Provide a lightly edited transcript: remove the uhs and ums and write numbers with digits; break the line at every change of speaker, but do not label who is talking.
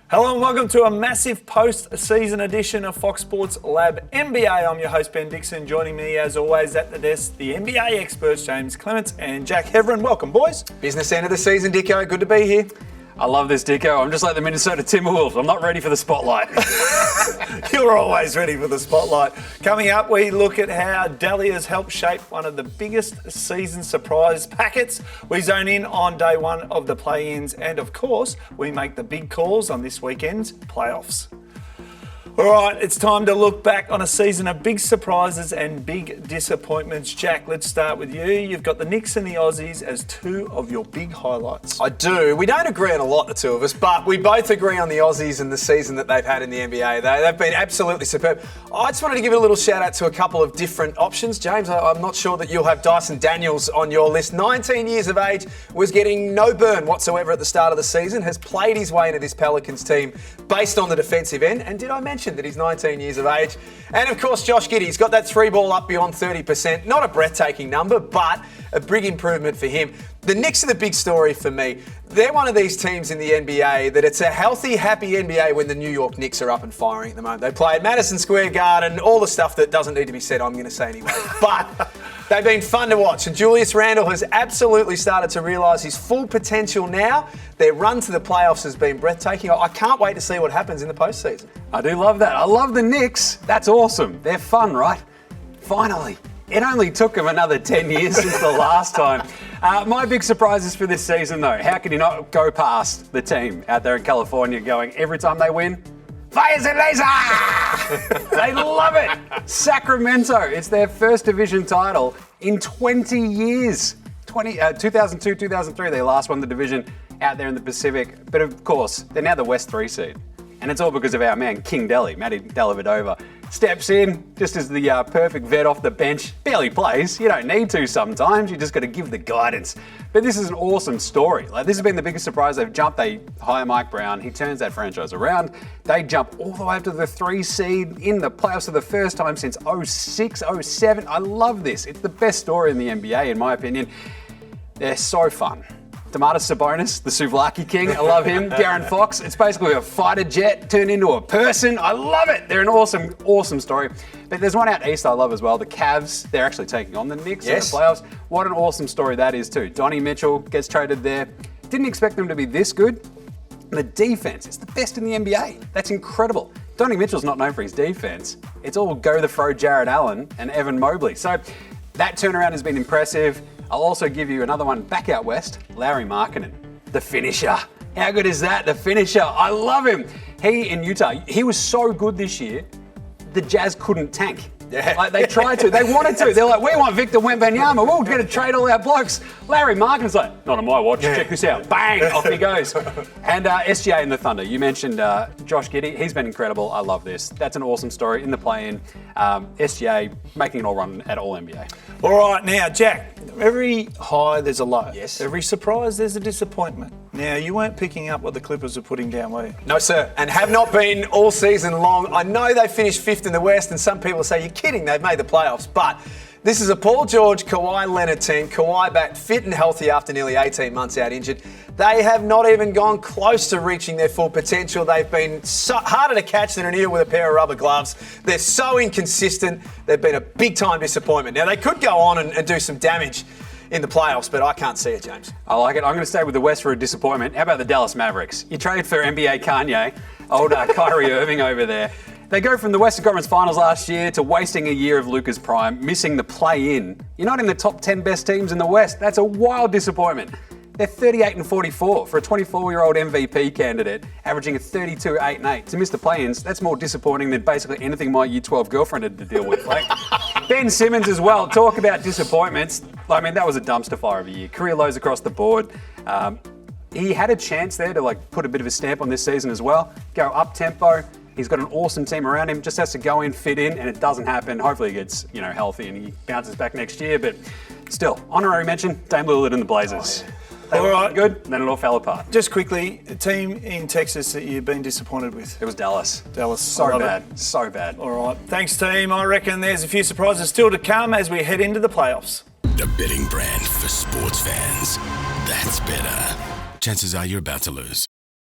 Hello and welcome to a massive post-season edition of Fox Sports Lab NBA. I'm your host, Ben Dixon. Joining me, as always, at the desk, the NBA experts, Jaymz, Clements and Jack Heverin. Welcome, boys.
Business end of the season, Dicko. Good to be here.
I love this, Dicko. I'm just like the Minnesota Timberwolves. I'm not ready for the spotlight.
You're always ready for the spotlight. Coming up, we look at how Dahlia's helped shape one of the biggest season surprise packets. We zone in on day one of the play-ins, and of course, we make the big calls on this weekend's playoffs. All right, it's time to look back on a season of big surprises and big disappointments. Jack, let's start with you. You've got the Knicks and the Aussies as two of your big highlights.
I do. We don't agree on a lot, the two of us, but we both agree on the Aussies and the season that they've had in the NBA. They've been absolutely superb. I just wanted to give a little shout out to a couple of different options. James, I'm not sure that you'll have Dyson Daniels on your list. 19 years of age, was getting no burn whatsoever at the start of the season, has played his way into this Pelicans team based on the defensive end. And did I mention that he's 19 years of age? And of course, Josh Giddey's got that three ball up beyond 30%. Not a breathtaking number, but a big improvement for him. The Knicks are the big story for me. They're one of these teams in the NBA that it's a healthy, happy NBA when the New York Knicks are up and firing at the moment. They play at Madison Square Garden, all the stuff that doesn't need to be said, I'm going to say anyway. But they've been fun to watch, and Julius Randle has absolutely started to realise his full potential now. Their run to the playoffs has been breathtaking. I can't wait to see what happens in the postseason.
I do love that. I love the Knicks. That's awesome. They're fun, right? Finally. It only took them another 10 years since the last time. My big surprises for this season, though, how can you not go past the team out there in California going, every time they win, fires and laser! They love it. Sacramento, it's their first division title in 20 years. 2002, 2003, they last won the division out there in the Pacific. But of course, they're now the West 3 seed. And it's all because of our man, King Delhi, Matty Dellavedova. Steps in just as the perfect vet off the bench. Barely plays. You don't need to sometimes. You just got to give the guidance. But this is an awesome story. Like, this has been the biggest surprise. They've jumped. They hire Mike Brown. He turns that franchise around. They jump all the way up to the 3 seed in the playoffs for the first time since 06, 07. I love this. It's the best story in the NBA, in my opinion. They're so fun. Domantas Sabonis, the Souvlaki King. I love him. Darren Fox. It's basically a fighter jet turned into a person. I love it. They're an awesome, awesome story. But there's one out east I love as well. The Cavs, they're actually taking on the Knicks in the playoffs. What an awesome story that is too. Donnie Mitchell gets traded there. Didn't expect them to be this good. The defense, it's the best in the NBA. That's incredible. Donnie Mitchell's not known for his defense. It's all go the throw Jared Allen and Evan Mobley. So that turnaround has been impressive. I'll also give you another one back out west, Lauri Markkanen, the finisher. How good is that, the finisher? I love him. He in Utah, he was so good this year, the Jazz couldn't tank. Yeah. Like, they tried to, they wanted to. They're like, we want Victor Wembanyama, we're going to trade all our blokes. Lauri Markkanen's like, not on my watch, check this out. Bang, off he goes. And SGA and the Thunder, you mentioned Josh Giddey, he's been incredible. I love this. That's an awesome story in the play-in. SGA making it all run at all NBA.
All right, now, Jack, every high there's a low.
Yes.
Every surprise there's a disappointment. Now, you weren't picking up what the Clippers were putting down, were you?
No, sir, and have not been all season long. I know they finished 5th in the West, and some people say, you're kidding, they've made the playoffs. But this is a Paul George, Kawhi Leonard team. Kawhi back fit and healthy after nearly 18 months out injured. They have not even gone close to reaching their full potential. They've been harder to catch than an eel with a pair of rubber gloves. They're so inconsistent. They've been a big-time disappointment. Now, they could go on and do some damage in the playoffs, but I can't see it, James.
I like it. I'm going to stay with the West for a disappointment. How about the Dallas Mavericks? You trade for NBA Kanye, old Kyrie Irving over there. They go from the Western Conference Finals last year to wasting a year of Luka's prime, missing the play-in. You're not in the top 10 best teams in the West. That's a wild disappointment. They're 38-44 for a 24-year-old MVP candidate, averaging a 32, 8 and 8. To miss the play-ins, that's more disappointing than basically anything my Year 12 girlfriend had to deal with. Like, Ben Simmons as well. Talk about disappointments. I mean, that was a dumpster fire of a year. Career lows across the board. He had a chance there to put a bit of a stamp on this season as well. Go up tempo. He's got an awesome team around him. Just has to go in, fit in, and it doesn't happen. Hopefully he gets healthy and he bounces back next year. But still, honorary mention: Dame Lillard and the Blazers. Oh, yeah. They were right, good, and then it all fell apart.
Just quickly, a team in Texas that you've been disappointed with?
It was Dallas.
So bad.
So bad.
All right. Thanks, team. I reckon there's a few surprises still to come as we head into the playoffs.
The betting brand for sports fans. That's better. Chances are you're about to lose.